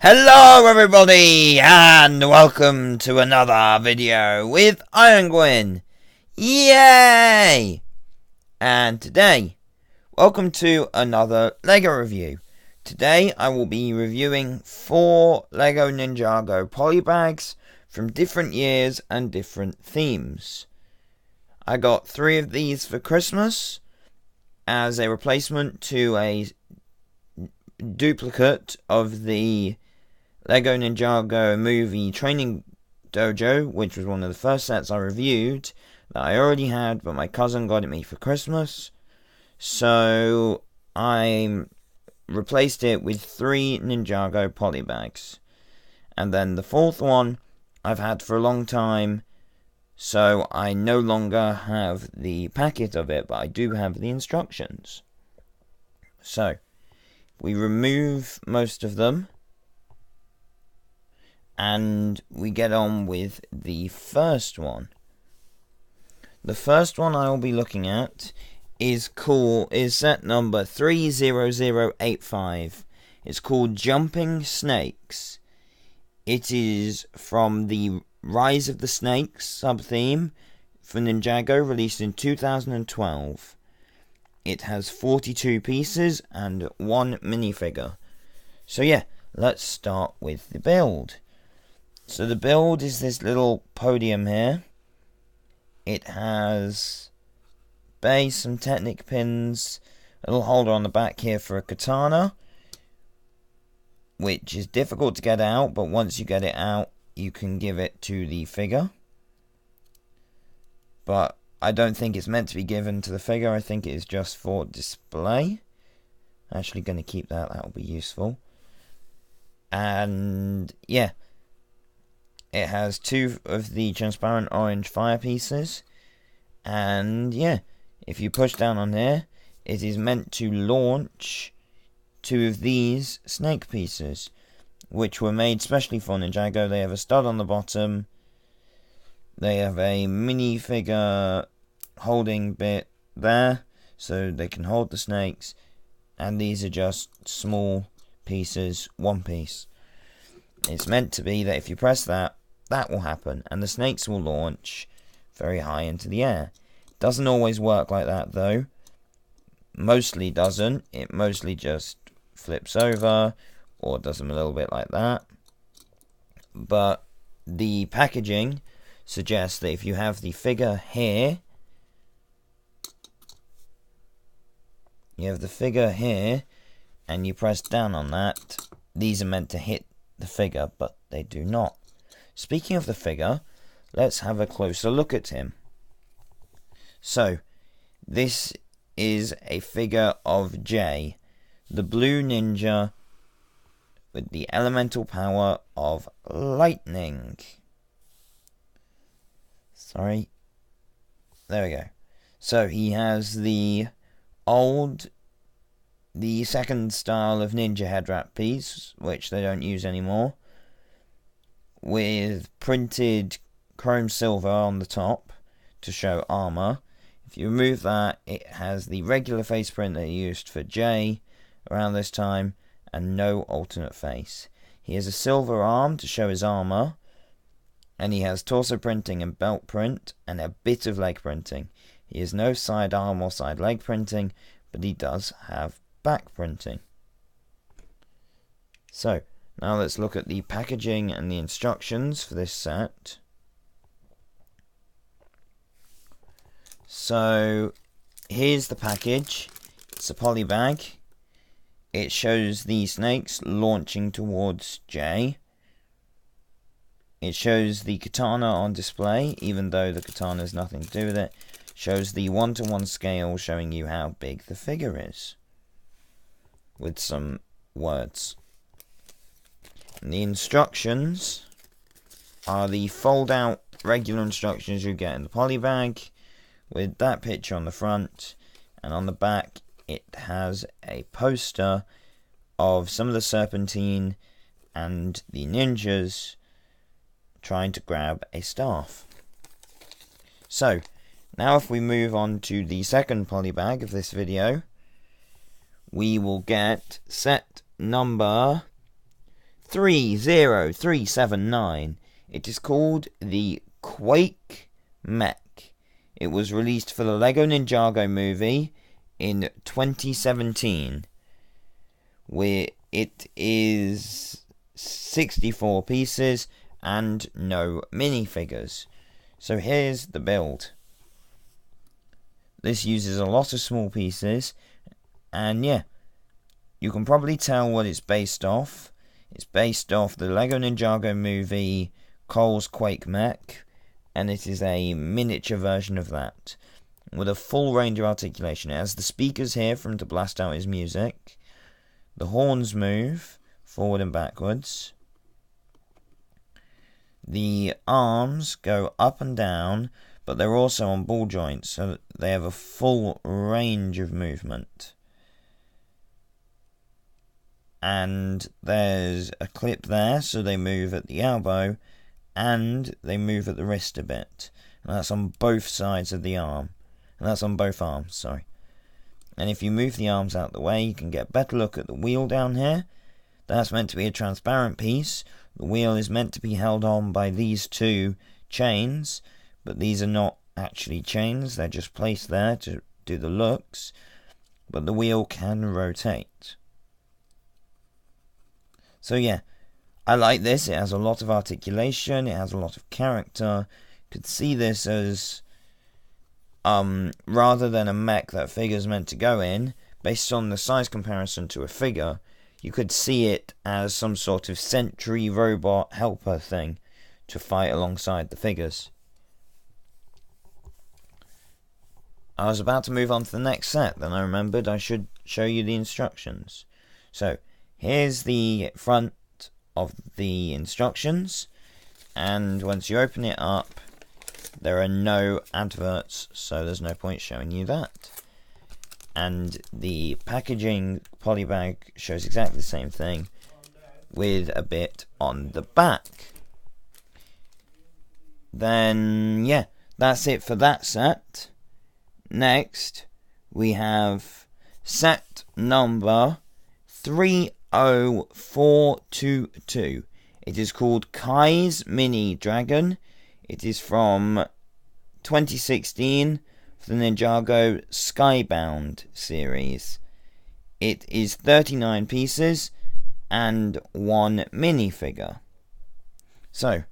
Hello everybody and welcome to another video with Iron Gwyn. Yay! And today, welcome to another LEGO review. Today I will be reviewing 4 LEGO Ninjago Polly Bags from different years and different themes. I got 3 of these for Christmas as a replacement to a duplicate of the LEGO Ninjago movie Training Dojo, which was one of the first sets I reviewed that I already had, but my cousin got it me for Christmas. So I replaced it with 3 Ninjago Polly Bags. And then the 4th one I've had for a long time, so I no longer have the packet of it, but I do have the instructions. So we remove most of them, and we get on with the first one. The first one I will be looking at is set number 30085. It's called Jumping Snakes. It is from the Rise of the Snakes sub-theme for Ninjago, released in 2012. It has 42 pieces and 1 minifigure. So yeah, let's start with the build. So the build is this little podium here. It has base, some Technic pins, a little holder on the back here for a katana, which is difficult to get out, but once you get it out, you can give it to the figure. But I don't think it's meant to be given to the figure. I think it is just for display. I'm actually going to keep that. That will be useful. And yeah, it has 2 of the transparent orange fire pieces. And yeah, if you push down on here, it is meant to launch 2 of these snake pieces, which were made specially for Ninjago. They have a stud on the bottom. They have a minifigure holding bit there, so they can hold the snakes. And these are just small pieces, 1 piece. It's meant to be that if you press that, that will happen, and the snakes will launch very high into the air. Doesn't always work like that though. Mostly doesn't. It mostly just flips over, or does them a little bit like that. But the packaging suggests that if you have the figure here, and you press down on that, these are meant to hit the figure, but they do not. Speaking of the figure, let's have a closer look at him. So, this is a figure of Jay, the blue ninja with the elemental power of lightning. Sorry. There we go. So, he has the second style of ninja head wrap piece, which they don't use anymore, with printed chrome silver on the top to show armor. If you remove that, it has the regular face print that he used for Jay around this time, and no alternate face. He has a silver arm to show his armor, and he has torso printing and belt print, and a bit of leg printing. He has no side arm or side leg printing, but he does have back printing. So, now let's look at the packaging and the instructions for this set. So, here's the package. It's a poly bag. It shows the snakes launching towards Jay. It shows the katana on display, even though the katana has nothing to do with it. It shows the 1:1 scale showing you how big the figure is, with some words. And the instructions are the fold-out regular instructions you get in the poly bag, with that picture on the front, and on the back it has a poster of some of the serpentine and the ninjas trying to grab a staff. So, now if we move on to the second poly bag of this video, we will get set number 30379. It is called the Quake Mech. It was released for the LEGO Ninjago movie in 2017. Where it is 64 pieces and no minifigures. So here's the build. This uses a lot of small pieces, and yeah, you can probably tell what it's based off. It's based off the LEGO Ninjago movie Cole's Quake Mech, and it is a miniature version of that with a full range of articulation. It has the speakers here for him to blast out his music. The horns move forward and backwards. The arms go up and down, but they're also on ball joints, so that they have a full range of movement. And there's a clip there, so they move at the elbow, and they move at the wrist a bit. And that's on both sides of the arm. And that's on both arms, sorry. And if you move the arms out the way, you can get a better look at the wheel down here. That's meant to be a transparent piece. The wheel is meant to be held on by these two chains, but these are not actually chains, they're just placed there to do the looks, but the wheel can rotate. So yeah, I like this. It has a lot of articulation, it has a lot of character. You could see this as rather than a mech that a figure's meant to go in, based on the size comparison to a figure, you could see it as some sort of sentry robot helper thing to fight alongside the figures. I was about to move on to the next set, then I remembered I should show you the instructions. So, here's the front of the instructions, and once you open it up, there are no adverts, so there's no point showing you that. And the packaging poly bag shows exactly the same thing, with a bit on the back. Then, yeah, that's it for that set. Next, we have set number 30422. It is called Kai's Mini Dragon. It is from 2016 for the Ninjago Skybound series. It is 39 pieces and one minifigure. So,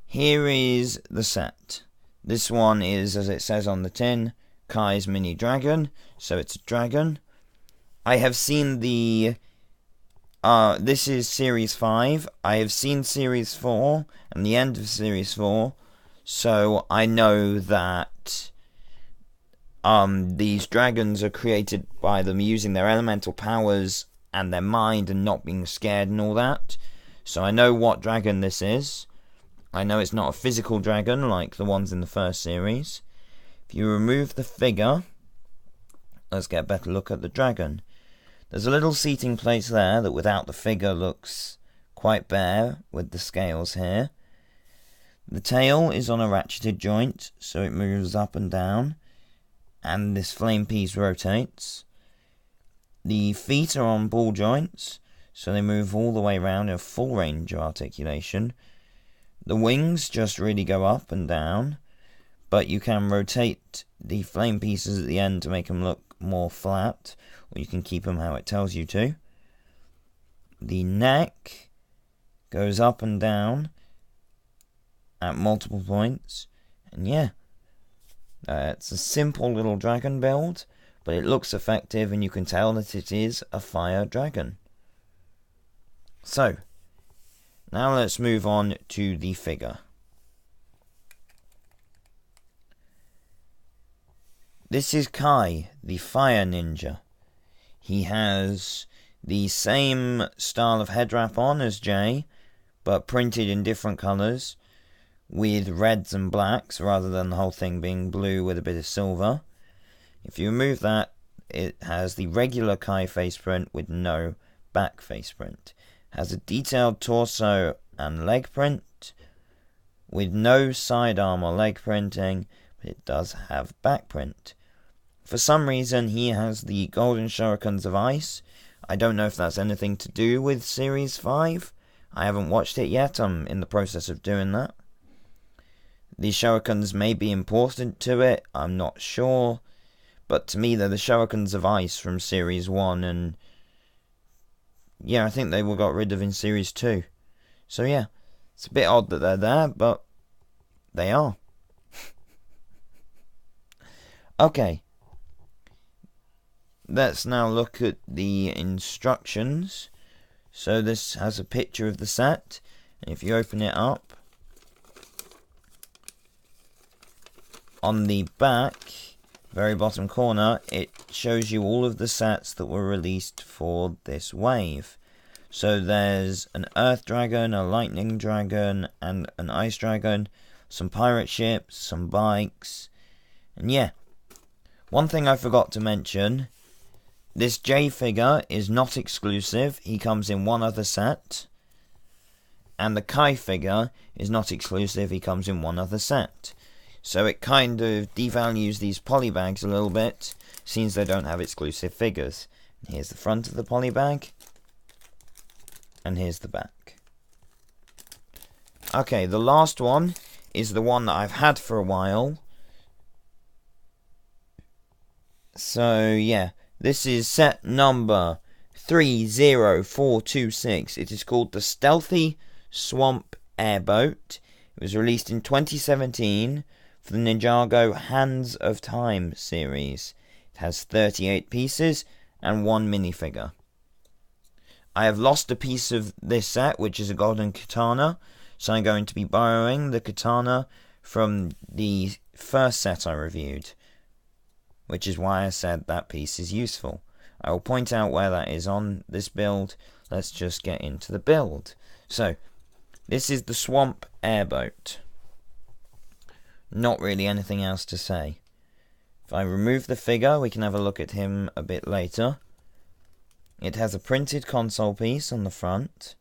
here is the set. This one is, as it says on the tin, Kai's Mini Dragon, so it's a dragon. I have seen the... this is Series 5. I have seen Series 4 and the end of Series 4, so I know that these dragons are created by them using their elemental powers and their mind and not being scared and all that. So I know what dragon this is. I know it's not a physical dragon like the ones in the first series. If you remove the figure, let's get a better look at the dragon. There's a little seating place there that without the figure looks quite bare with the scales here. The tail is on a ratcheted joint, so it moves up and down, and this flame piece rotates. The feet are on ball joints, so they move all the way around in a full range of articulation. The wings just really go up and down, but you can rotate the flame pieces at the end to make them look more flat, or you can keep them how it tells you to. The neck goes up and down at multiple points, and yeah, it's a simple little dragon build, but it looks effective and you can tell that it is a fire dragon. So, now let's move on to the figure. This is Kai, the fire ninja. He has the same style of head wrap on as Jay, but printed in different colours, with reds and blacks rather than the whole thing being blue with a bit of silver. If you remove that, it has the regular Kai face print with no back face print. Has a detailed torso and leg print with no sidearm or leg printing, but it does have back print. For some reason, he has the golden shurikens of ice. I don't know if that's anything to do with Series 5. I haven't watched it yet. I'm in the process of doing that. The shurikens may be important to it. I'm not sure. But to me, they're the shurikens of ice from Series 1. And yeah, I think they were got rid of in Series 2. So yeah, it's a bit odd that they're there, but they are. Okay. Let's now look at the instructions. So this has a picture of the set. And if you open it up, on the back, very bottom corner, it shows you all of the sets that were released for this wave. So there's an Earth Dragon, a Lightning Dragon, and an Ice Dragon, some pirate ships, some bikes, and yeah. One thing I forgot to mention, this J figure is not exclusive. He comes in one other set. And the Kai figure is not exclusive. He comes in one other set. So it kind of devalues these poly bags a little bit, since they don't have exclusive figures. Here's the front of the poly bag. And here's the back. Okay, the last one is the one that I've had for a while. So yeah, this is set number 30426. It is called the Stealthy Swamp Airboat. It was released in 2017 for the Ninjago Hands of Time series. It has 38 pieces and one minifigure. I have lost a piece of this set, which is a golden katana, so I'm going to be borrowing the katana from the first set I reviewed, which is why I said that piece is useful. I will point out where that is on this build. Let's just get into the build. So, this is the Swamp Airboat. Not really anything else to say. If I remove the figure, we can have a look at him a bit later. It has a printed console piece on the front.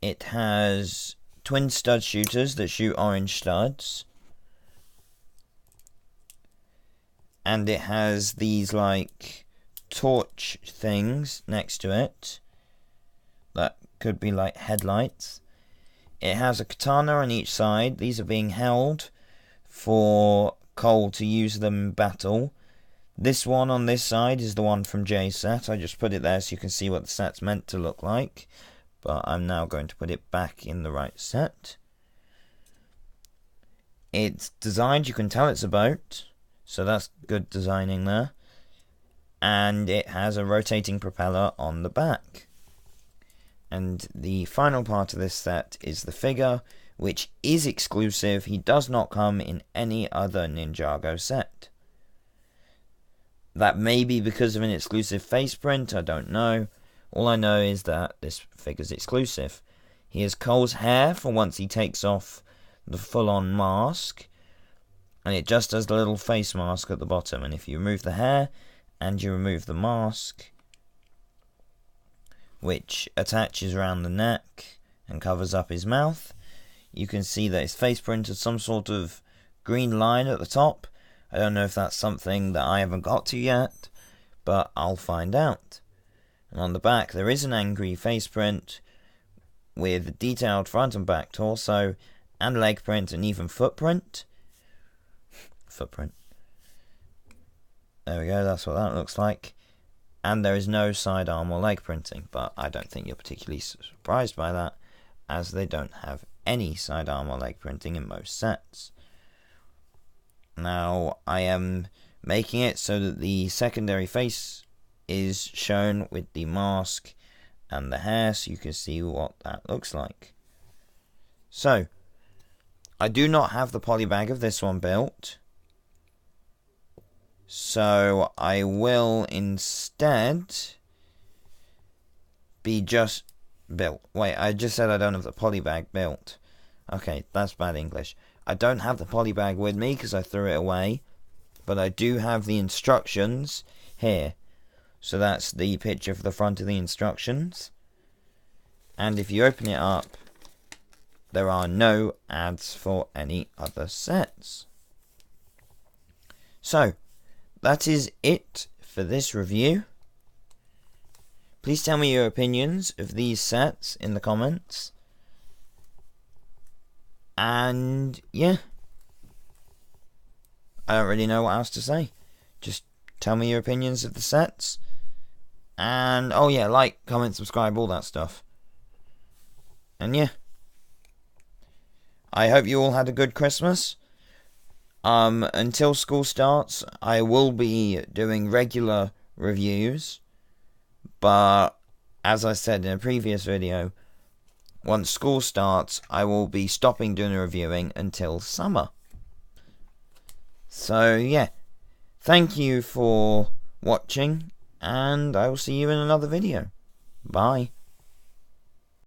It has twin stud shooters that shoot orange studs. And it has these like torch things next to it that could be like headlights. It has a katana on each side. These are being held for Cole to use them in battle. This one on this side is the one from Jay's set. I just put it there so you can see what the set's meant to look like. But I'm now going to put it back in the right set. It's designed, you can tell it's a boat. So that's good designing there. And it has a rotating propeller on the back. And the final part of this set is the figure, which is exclusive. He does not come in any other Ninjago set. That may be because of an exclusive face print, I don't know. All I know is that this figure's exclusive. He has Cole's hair for once he takes off the full-on mask. And it just has the little face mask at the bottom. And if you remove the hair and you remove the mask, which attaches around the neck and covers up his mouth, you can see that his face print has some sort of green line at the top. I don't know if that's something that I haven't got to yet, but I'll find out. And on the back there is an angry face print with a detailed front and back torso and leg print and even footprint. There we go, that's what that looks like. And there is no sidearm or leg printing, but I don't think you're particularly surprised by that, as they don't have any sidearm or leg printing in most sets. Now, I am making it so that the secondary face is shown with the mask and the hair, so you can see what that looks like. So, I do not have the poly bag of this one built, so I will instead be just built. Wait, I just said I don't have the poly bag built. Okay, that's bad English. I don't have the poly bag with me because I threw it away, but I do have the instructions here. So that's the picture for the front of the instructions. And if you open it up, there are no ads for any other sets. So, that is it for this review. Please tell me your opinions of these sets in the comments. And yeah, I don't really know what else to say. Just tell me your opinions of the sets. And oh yeah, like, comment, subscribe, all that stuff. And yeah, I hope you all had a good Christmas. Until school starts, I will be doing regular reviews. But as I said in a previous video, once school starts, I will be stopping doing the reviewing until summer. So yeah, thank you for watching, and I will see you in another video. Bye.